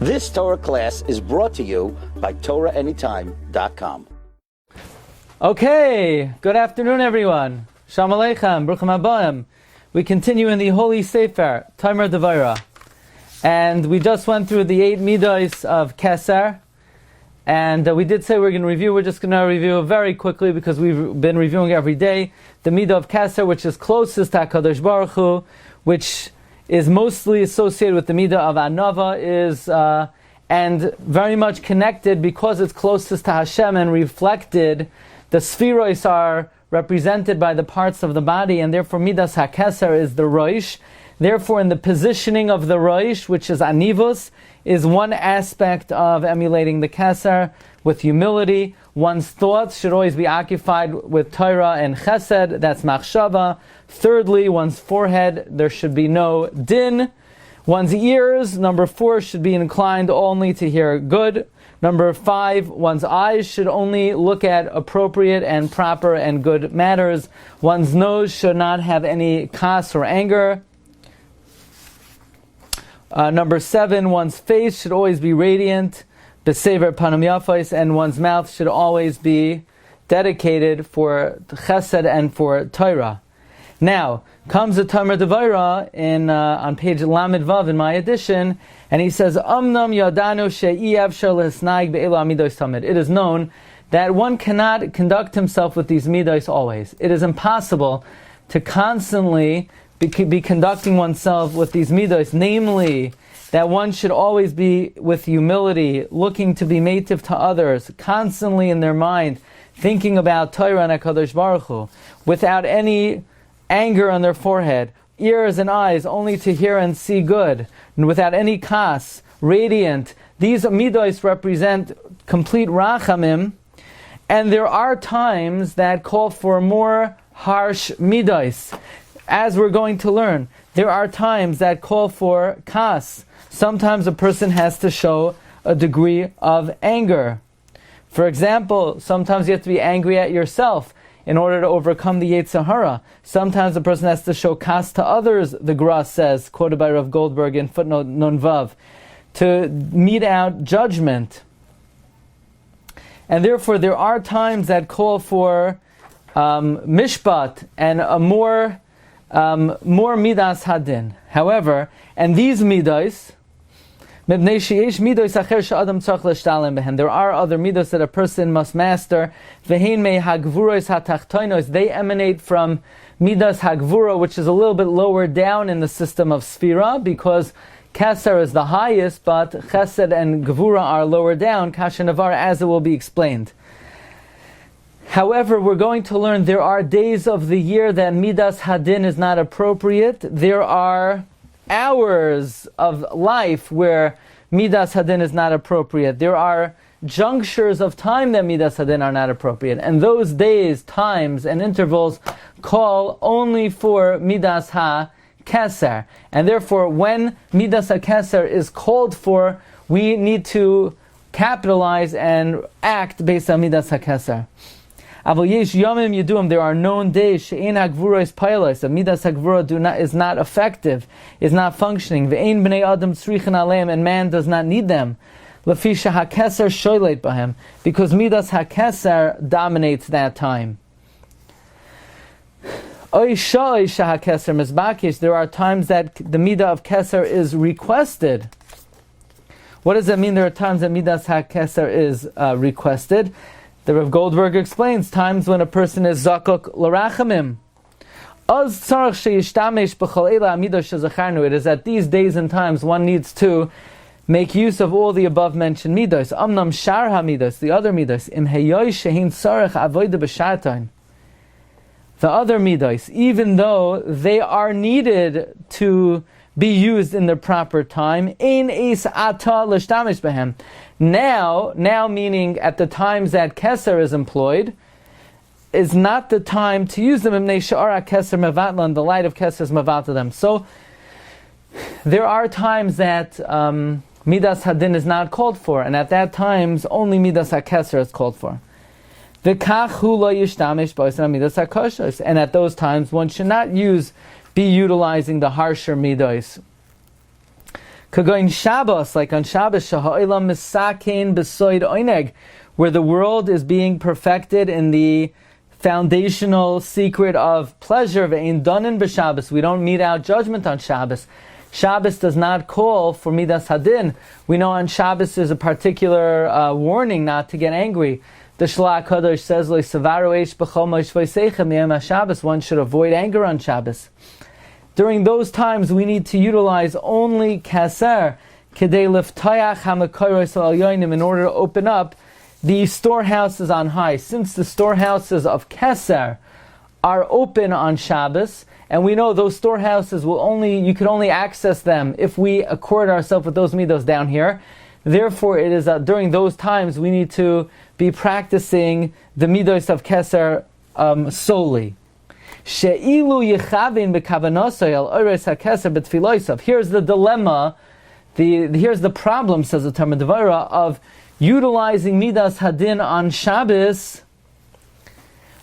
This Torah class is brought to you by TorahAnytime.com. Okay, good afternoon everyone. Shalom Aleichem, Bruchim Habayim. We continue in the Holy Sefer, Devorah. And we just went through the 8 Middas of Hakesser. And we did say we're going to review. We're just going to review very quickly because we've been reviewing every day. The Middah of Hakesser, which is closest to HaKadosh Baruch Hu, which is mostly associated with the Middah of Anava, is and very much connected because it's closest to Hashem and reflected. The Spheros are represented by the parts of the body, and therefore Middas Hakesser is the Roish. Therefore, in the positioning of the Roish, which is Anivus, is one aspect of emulating the Hakesser with humility. One's thoughts should always be occupied with Torah and Chesed, that's Machshava. Thirdly, one's forehead, there should be no din. One's ears, number 4, should be inclined only to hear good. Number 5, one's eyes should only look at appropriate and proper and good matters. One's nose should not have any kas or anger. Number 7, one's face should always be radiant, Sefer panam yafos, and one's mouth should always be dedicated for Chesed and for Torah. Now comes the Devorah on page Lamed Vav in my edition, and he says, "Amnam yadanu she'i efshar lehisnaig be'elu amidos tamid." It is known that one cannot conduct himself with these midos always. It is impossible to constantly be conducting oneself with these midos, namely that one should always be with humility, looking to be native to others, constantly in their mind, thinking about Torah and HaKadosh Baruch Hu, without any anger on their forehead, ears and eyes only to hear and see good, and without any kas, radiant. These midos represent complete rachamim, and there are times that call for more harsh midos. As we're going to learn, there are times that call for kas. Sometimes a person has to show a degree of anger. For example, sometimes you have to be angry at yourself in order to overcome the Yetzer Hara. Sometimes a person has to show kas to others, the Gra says, quoted by Rav Goldberg in footnote Nun Vav, to mete out judgment. And therefore there are times that call for mishpat and a more midas hadin. However, and these midas, there are other midas that a person must master. They emanate from midas hagvura, which is a little bit lower down in the system of Sphira, because Hakesser is the highest, but Chesed and Gevura are lower down, Kasha Navar, as it will be explained. However, we're going to learn there are days of the year that Midas Hadin is not appropriate. There are hours of life where Midas Hadin is not appropriate. There are junctures of time that Midas Hadin are not appropriate. And those days, times, and intervals call only for Midas Hakesser. And therefore, when Midas Hakesser is called for, we need to capitalize and act based on Midas Hakesser. There are known days she'ein hagvura is pailos, that midas hagvura is not effective, is not functioning. Ve'ein bnei adam tzrichen aleim, and man does not need them. Lefisha Hakesser shoylet bahem, because midas Hakesser dominates that time. There are times that the midah of Hakesser is requested. What does that mean? There are times that midas Hakesser is requested. The Rav Goldberg explains times when a person is zakok l'rachamim. It is at these days and times one needs to make use of all the above mentioned midos. Amnam shar hamidos, the other midos. Im heyoy shehin tzarech avoda b'shatain. The other midos, even though they are needed to be used in the proper time, ein es ata l'shtamish behem. Now meaning at the times that Hakesser is employed, is not the time to use them. The light of Hakesser is mevatla them. So there are times that Midas Hadin is not called for, and at that times only Midas Hakesser is called for. And at those times one should not be utilizing the harsher midos. Kagoin Shabbos, like on Shabbos, Shaha'olam Misakein Besoid Oineg, where the world is being perfected in the foundational secret of pleasure. Ve'ein Danin b'Shabbos. We don't mete out judgment on Shabbos. Shabbos does not call for Midas Hadin. We know on Shabbos there's a particular warning not to get angry. The Shlach HaKadosh says, "Lo savaru eish b'chol moishvoisechem miyam HaShabbos." One should avoid anger on Shabbos. During those times, we need to utilize only Hakesser kedei liftayach hamekoros al yonim, in order to open up the storehouses on high. Since the storehouses of Hakesser are open on Shabbos, and we know those storehouses you can only access them if we accord ourselves with those midos down here. Therefore, it is during those times we need to be practicing the midos of Hakesser solely. She'ilu yechavin b'kavanasoi al oros Hakesser b'tfilosav. Here's the dilemma. Here's the problem, says the Talmud Devorah, of utilizing Midas Hadin on Shabbos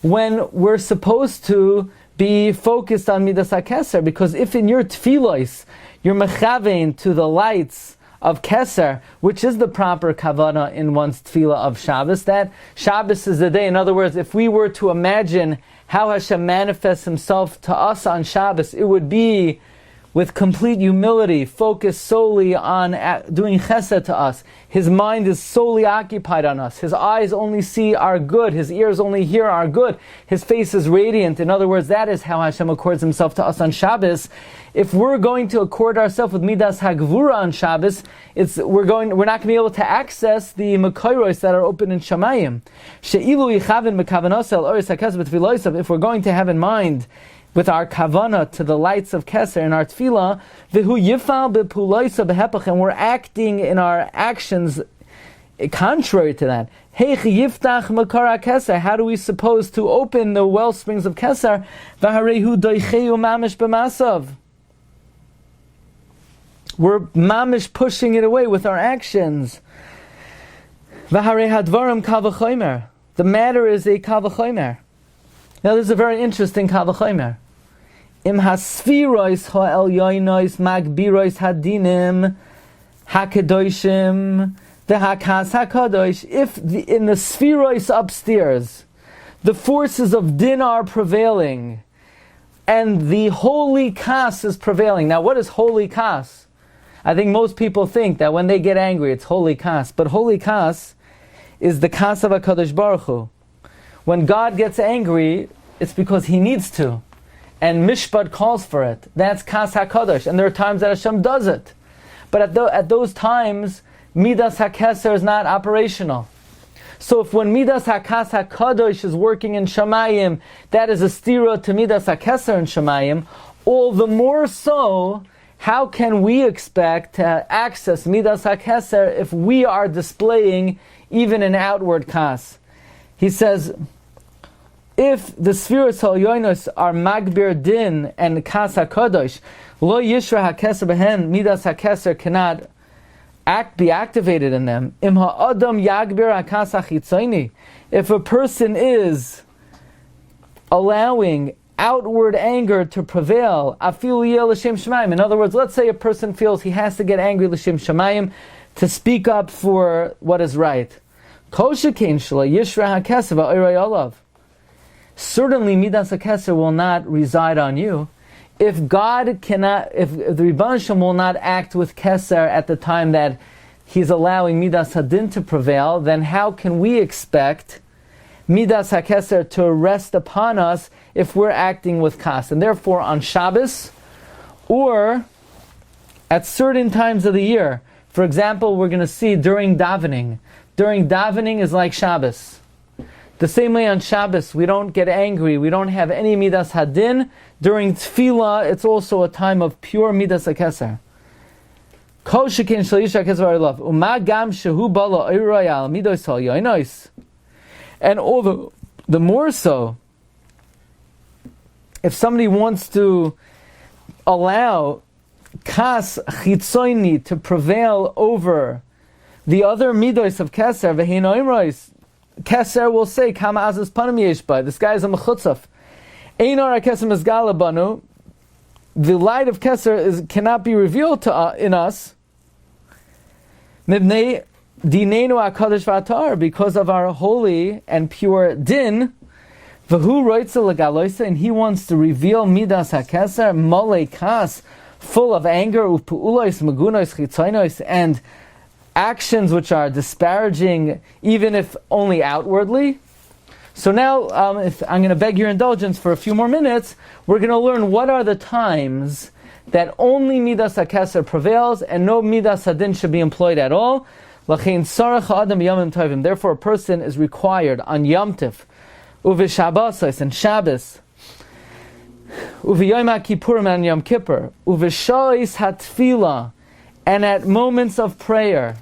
when we're supposed to be focused on Midas Hakesser. Because if in your tfilos you're mechavein to the lights of Hakesser, which is the proper kavanah in one's tefillah of Shabbos, that Shabbos is the day. In other words, if we were to imagine how Hashem manifests Himself to us on Shabbos, it would be with complete humility, focused solely on doing chesed to us. His mind is solely occupied on us. His eyes only see our good. His ears only hear our good. His face is radiant. In other words, that is how Hashem accords Himself to us on Shabbos. If we're going to accord ourselves with Midas HaGvura on Shabbos, we're not going to be able to access the Mekoros that are open in Shamayim. She'ilu yichavin b'kavanos el oros Hakesser b'tfilosav. If we're going to have in mind with our kavana to the lights of Hakesser in our tefillah, v'hu yifal b'puloisa b'hepach, and we're acting in our actions contrary to that. Heich yiftach makar Hakesser. How do we suppose to open the well springs of Hakesser? V'harehu doicheu mamish b'masav. We're mamish pushing it away with our actions. V'harei hadvarim kal v'chomer. The matter is a kal v'chomer. Now this is a very interesting kal v'chomer. Im hasfirois ha'elyoinois magbirois hadinim hakedoshim v'hakas hakadosh. If in the spherois upstairs the forces of din are prevailing and the holy kas is prevailing. Now what is holy kas? I think most people think that when they get angry it's holy kas. But holy kas is the kas of HaKadosh Baruch Hu. When God gets angry, it's because He needs to. And Mishpat calls for it. That's Kas HaKadosh. And there are times that Hashem does it. But at those times, Midas Hakesser is not operational. So if when Midas HaKas HaKadosh is working in Shamayim, that is a stira to Midas Hakesser in Shamayim, all the more so, how can we expect to access Midas Hakesser if we are displaying even an outward Kas? He says, if the spheres halyonos are magbir din and kas hakodesh, lo yishra Hakesser behen, Midas Hakesser cannot be activated in them. Im ha'adam yagbir hakas hachitzoni. If a person is allowing outward anger to prevail, afilu yeh l'shem shamayim. In other words, let's say a person feels he has to get angry l'shem shamayim to speak up for what is right. Kol shekein shelo yishra Hakesser va'orei olav. Certainly Midas Hakesser will not reside on you. If God cannot, if the Rebbeinu Shalom will not act with Hakesser at the time that He's allowing Midas Hadin to prevail, then how can we expect Midas Hakesser to rest upon us if we're acting with Kas? And therefore on Shabbos, or at certain times of the year, for example, we're going to see during davening. During davening is like Shabbos. The same way on Shabbos, we don't get angry, we don't have any Midas Hadin. During Tefillah, it's also a time of pure Midas Hakesser. Kol shekin shel yisha Hakesser v'arelav, u'ma gam shehu bala oiroi al midos halyonos. And all the more so, if somebody wants to allow Kas chitzoni to prevail over the other midos of Hakesser, v'hein oimros, Hakesser will say, "Kama azas panim yesh ba." This guy is a mechutzaf. Einar Hakesser mizgala banu. The light of Hakesser cannot be revealed in us. Mibnei dinenu hakadosh v'atar, because of our holy and pure din. V'hu roitza legaloisa, and he wants to reveal Middas Hakesser, mole kas, full of anger, upu'ulois, magunois, chitzoinois, and actions which are disparaging, even if only outwardly. So now, if I'm going to beg your indulgence for a few more minutes, we're going to learn what are the times that only Middas Hakesser prevails and no Middas Hadin should be employed at all. Therefore, a person is required on Yom Tiv, Uvishabasais and Shabbos, Uviyom HaKippurim and Yom Kippur, Uvishais HaTfilah, and at moments of prayer.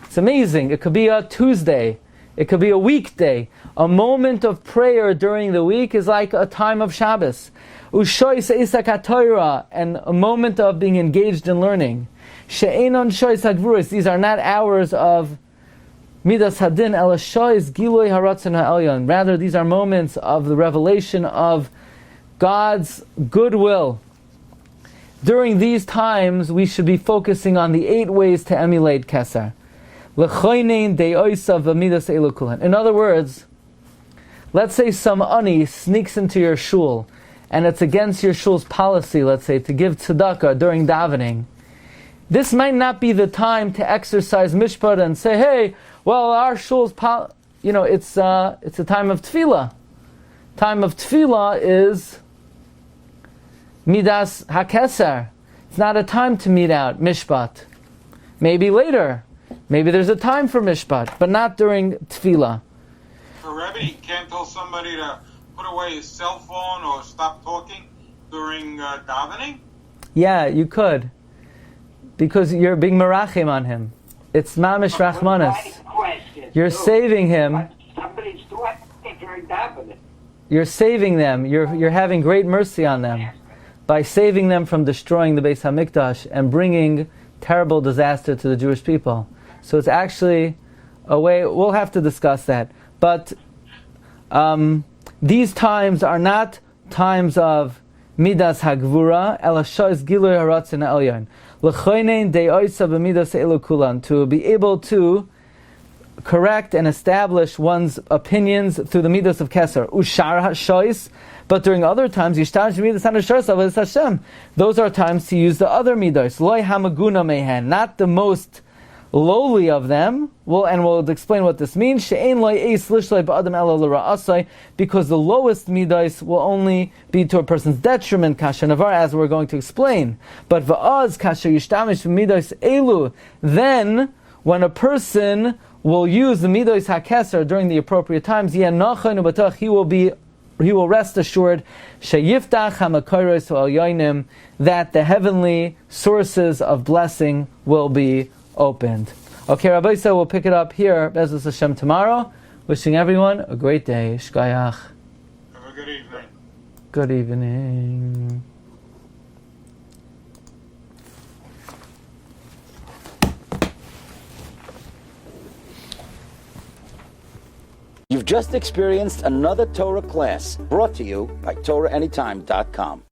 It's amazing. It could be a Tuesday. It could be a weekday. A moment of prayer during the week is like a time of Shabbos. Ushois Isak HaTorah, and a moment of being engaged in learning. She'enon shois hagvuros. These are not hours of Midas Hadin, ela shois gilui haratzon ha'elyon. Rather, these are moments of the revelation of God's goodwill. During these times, we should be focusing on the 8 ways to emulate Kesser. In other words, let's say some ani sneaks into your shul, and it's against your shul's policy, let's say, to give tzedakah during davening. This might not be the time to exercise mishpat and say, hey, well, our shul's it's a time of tefillah. Time of tefillah is Middas Hakesser. It's not a time to meet out mishpat. Maybe later. Maybe there's a time for mishpat, but not during tefillah. Rabbi, you can't tell somebody to put away his cell phone or stop talking during davening? Yeah, you could. Because you're being merachim on him. It's mamish rachmanis. You're saving him. Somebody's talking during davening. You're saving them. You're having great mercy on them by saving them from destroying the Beis Hamikdash and bringing terrible disaster to the Jewish people. So it's actually a way. We'll have to discuss that. But these times are not times of Midas Hagvura, ela shois gilui haratzon ha'elyon. L'choinen de'oisa b'midas elu kulan, to be able to correct and establish one's opinions through the midas of Kesser. Ushar ha'shois, but during other times, yishtash midas hanashos avos Hashem. Those are times to use the other midas. Loi hamaguna mehen, not the most lowly of them. We'll explain what this means. She'ein loy eis lishloi ba'adam elo l'ra'asai, because the lowest midas will only be to a person's detriment, kasha navar, as we're going to explain. But va'az kasha yishtamish midas elu, then when a person will use the Midas Hakesser during the appropriate times, he will rest assured that the heavenly sources of blessing will be opened. Okay, Rabbi, so we'll pick it up here, Be'ezus Hashem, tomorrow. Wishing everyone a great day. Shkayach. Have a good evening. Good evening. You've just experienced another Torah class brought to you by TorahAnytime.com.